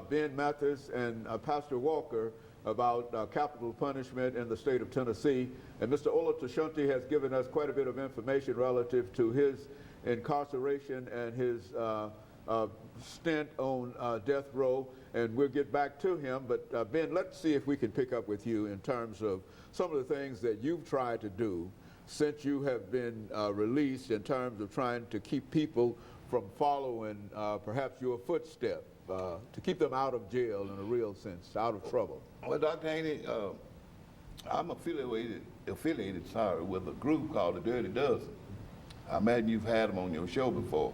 Ben Mathis and Pastor Walker about capital punishment in the state of Tennessee. And Mr. Ola Tashunti has given us quite a bit of information relative to his incarceration and his stint on death row, and we'll get back to him. But Ben, let's see if we can pick up with you in terms of some of the things that you've tried to do since you have been released, in terms of trying to keep people from following perhaps your footstep, to keep them out of jail in a real sense, out of trouble. Well, Dr. Haney, I'm affiliated with a group called the Dirty Dozen. I imagine you've had them on your show before.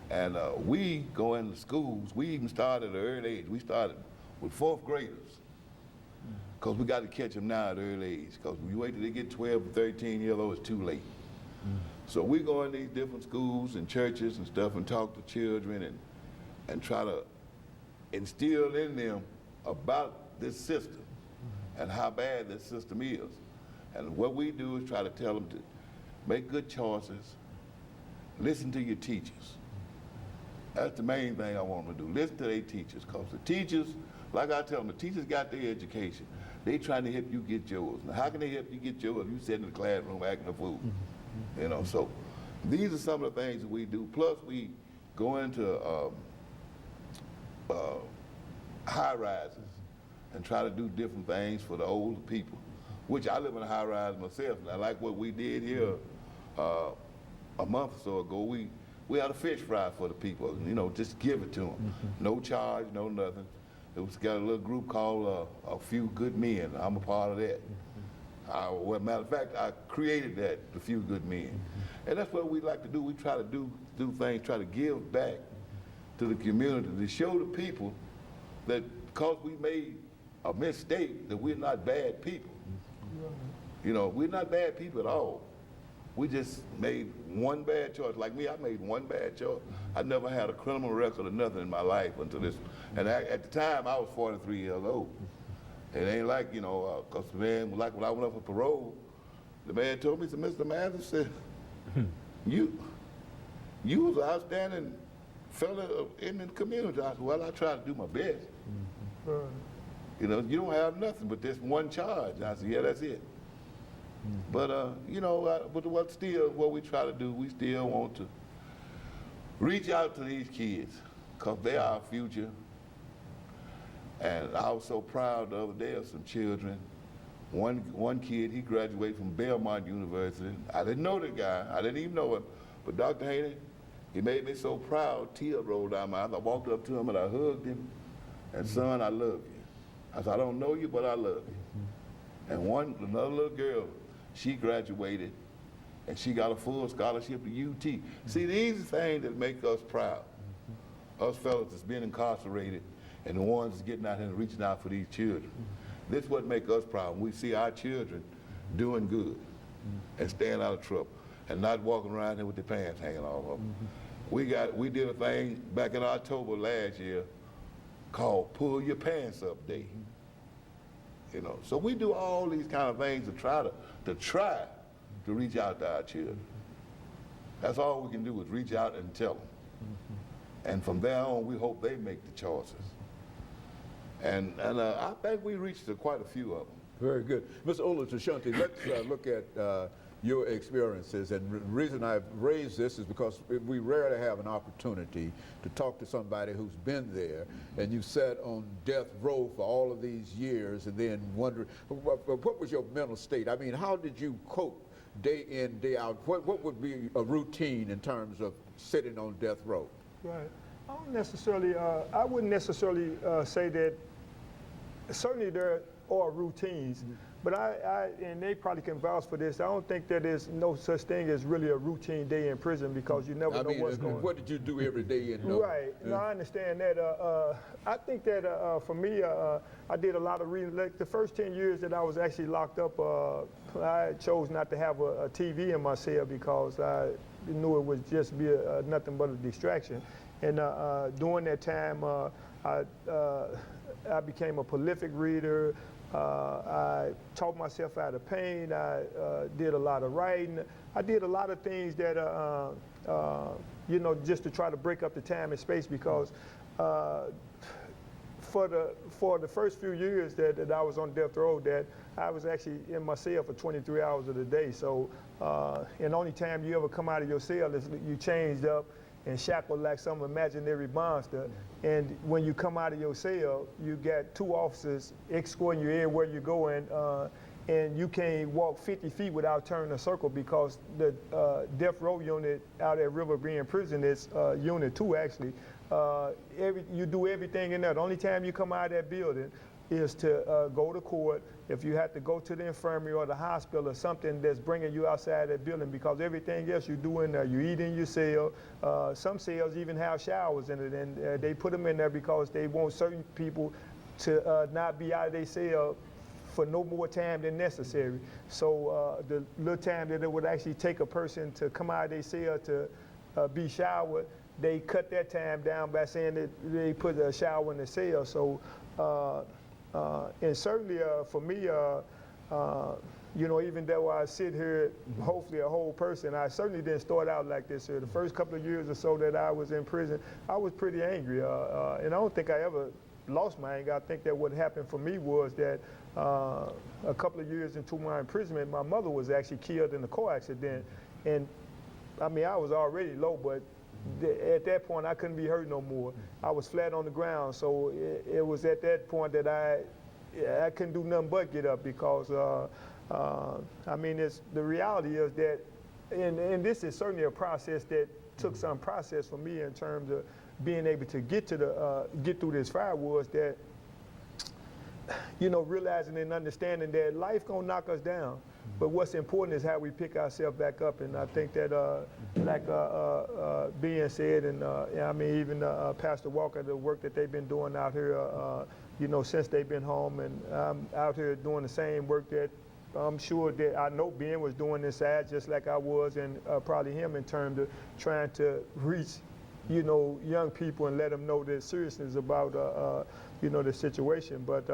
And we go into schools. We even started at an early age. We started with fourth graders, because we got to catch them now at an early age, because when you wait till they get 12 or 13 years old, it's too late. So we go in these different schools and churches and stuff and talk to children and try to instill in them about this system and how bad this system is. And what we do is try to tell them to make good choices, listen to your teachers. That's the main thing I want them to do. Listen to their teachers, because the teachers, like I tell them, the teachers got their education. They trying to help you get yours. Now, how can they help you get yours if you sit in the classroom acting a fool? You know, so these are some of the things that we do. Plus, we go into high rises and try to do different things for the older people, which I live in a high rise myself. And I like what we did here a month or so ago. We had a fish fry for the people, you know, just give it to them. No charge, no nothing. It was got a little group called A Few Good Men. I'm a part of that. Well, matter of fact, I created that, The Few Good Men. And that's what we like to do. We try to do things, try to give back to the community, to show the people that because we made a mistake, that we're not bad people. You know, we're not bad people at all. We just made one bad choice. Like me, I made one bad choice. I never had a criminal record or nothing in my life until this. And at the time, I was 43 years old. It ain't like, you know, because the man, like when I went up for parole, the man told me, he said, Mr. Mathis, said, you was an outstanding fella in the community. I said, well, I try to do my best. You know, you don't have nothing but this one charge. And I said, yeah, that's it. But, you know, but what we try to do, we still want to reach out to these kids, because they are our future. And I was so proud the other day of some children. One kid, he graduated from Belmont University. I didn't know the guy, I didn't even know him. But Dr. Haney, he made me so proud, tears rolled down my eyes. I walked up to him and I hugged him. And son, I love you. I said, I don't know you, but I love you. And another little girl, she graduated and she got a full scholarship to UT. See, these are things that make us proud. Us fellas that's been incarcerated and the ones that's getting out here and reaching out for these children. This is what makes us proud, when we see our children doing good and staying out of trouble and not walking around here with their pants hanging off of them. We did a thing back in October last year called Pull Your Pants Up Day. You know, so we do all these kind of things to try to reach out to our children. That's all we can do, is reach out and tell them. And from there on, we hope they make the choices. And I think we reached quite a few of them. Very good. Mr. Ola Tashunti, let's look at your experiences. And the reason I've raised this is because we rarely have an opportunity to talk to somebody who's been there, and you sat on death row for all of these years and then wonder, what was your mental state? I mean, how did you cope day in, day out? What would be a routine in terms of sitting on death row? Right. I wouldn't necessarily say that. Certainly there are routines, but and they probably can vouch for this, I don't think that there's no such thing as really a routine day in prison, because you never know what's going on. What did you do every day in Right. No, I understand that. I think that for me, I did a lot of reading. Like the first 10 years that I was actually locked up, I chose not to have a TV in my cell, because I knew it would just be nothing but a distraction. And during that time, I became a prolific reader. I taught myself out of pain. I did a lot of writing. I did a lot of things that, you know, just to try to break up the time and space, because for the first few years that I was on death row, that I was actually in my cell for 23 hours of the day. So, and the only time you ever come out of your cell is you changed up and shackled like some imaginary monster. And when you come out of your cell, you got 2 officers escorting you everywhere you go, and you can't walk 50 feet without turning a circle, because the death row unit out at River Bend Prison is Unit 2 actually. You do everything in there. The only time you come out of that building is to go to court, if you have to go to the infirmary or the hospital or something that's bringing you outside that building, because everything else you do in there, you eat in your cell. Some cells even have showers in it, and they put them in there because they want certain people to not be out of their cell for no more time than necessary. So the little time that it would actually take a person to come out of their cell to be showered, they cut that time down by saying that they put a shower in the cell. So, and certainly for me, you know, even though I sit here, hopefully a whole person, I certainly didn't start out like this here. The first couple of years or so that I was in prison, I was pretty angry. And I don't think I ever lost my anger. I think that what happened for me was that a couple of years into my imprisonment, my mother was actually killed in a car accident. And I mean, I was already low, but at that point, I couldn't be hurt no more. I was flat on the ground, so it was at that point that I couldn't do nothing but get up, because I mean, the reality is that, and this is certainly a process that took some process for me in terms of being able to get through this fire, was that, you know, realizing and understanding that life gonna knock us down. But what's important is how we pick ourselves back up. And I think that, like being said, and I mean, even Pastor Walker, the work that they've been doing out here, you know, since they've been home, and I'm out here doing the same work that I'm sure that I know Ben was doing inside, just like I was, and probably him, in terms of trying to reach, you know, young people and let them know the seriousness about, you know, the situation. But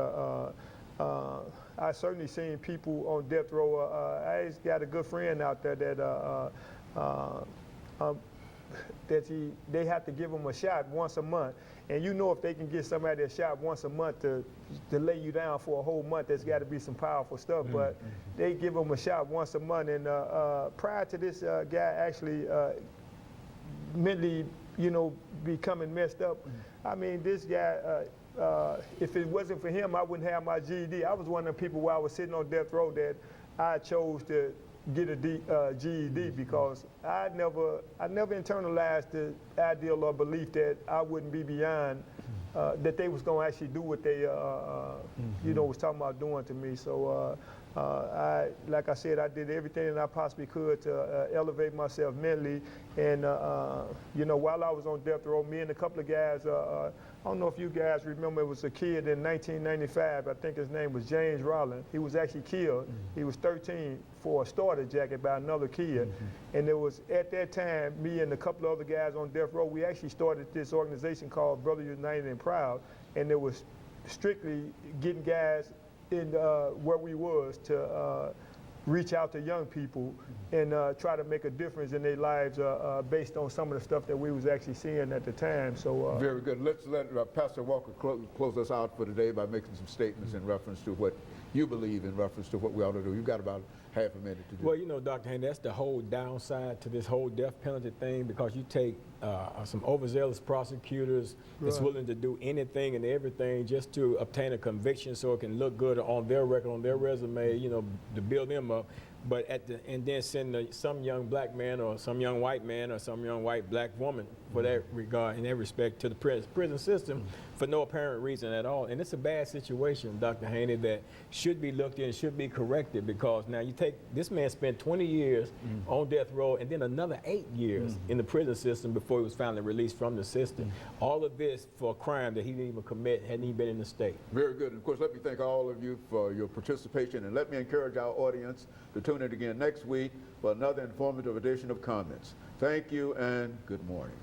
I certainly seen people on death row. I got a good friend out there that they have to give them a shot once a month. And you know, if they can get somebody a shot once a month to lay you down for a whole month, there's got to be some powerful stuff. But they give them a shot once a month. And prior to this guy actually mentally, you know, becoming messed up, I mean, this guy, if it wasn't for him, I wouldn't have my GED. I was one of the people while I was sitting on death row that I chose to get a GED, because I never internalized the ideal or belief that I wouldn't be beyond, that they was gonna actually do what they, you know, was talking about doing to me. So like I said, I did everything that I possibly could to elevate myself mentally. And you know, while I was on death row, me and a couple of guys, I don't know if you guys remember, it was a kid in 1995, I think his name was James Rollins. He was actually killed. He was 13 for a starter jacket by another kid. And it was at that time, me and a couple of other guys on death row, we actually started this organization called Brothers United and Proud. And it was strictly getting guys in where we was to reach out to young people and try to make a difference in their lives based on some of the stuff that we was actually seeing at the time. So very good. Let's let Pastor Walker close us out for today by making some statements in reference to what you believe in reference to what we ought to do. You've got about half a minute to do. Well, you know, Dr. Haney, that's the whole downside to this whole death penalty thing, because you take some overzealous prosecutors that's willing to do anything and everything just to obtain a conviction so it can look good on their record, on their resume, you know, to build them up. But and then send some young black man or some young white man or some young white black woman, for that regard, in that respect, to the prison system for no apparent reason at all. And it's a bad situation, Dr. Haney, that should be looked in, should be corrected, because now you take, this man spent 20 years on death row and then another 8 years in the prison system before he was finally released from the system. All of this for a crime that he didn't even commit, hadn't even been in the state. Very good. And of course, let me thank all of you for your participation, and let me encourage our audience to tune in again next week for another informative edition of Comments. Thank you and good morning.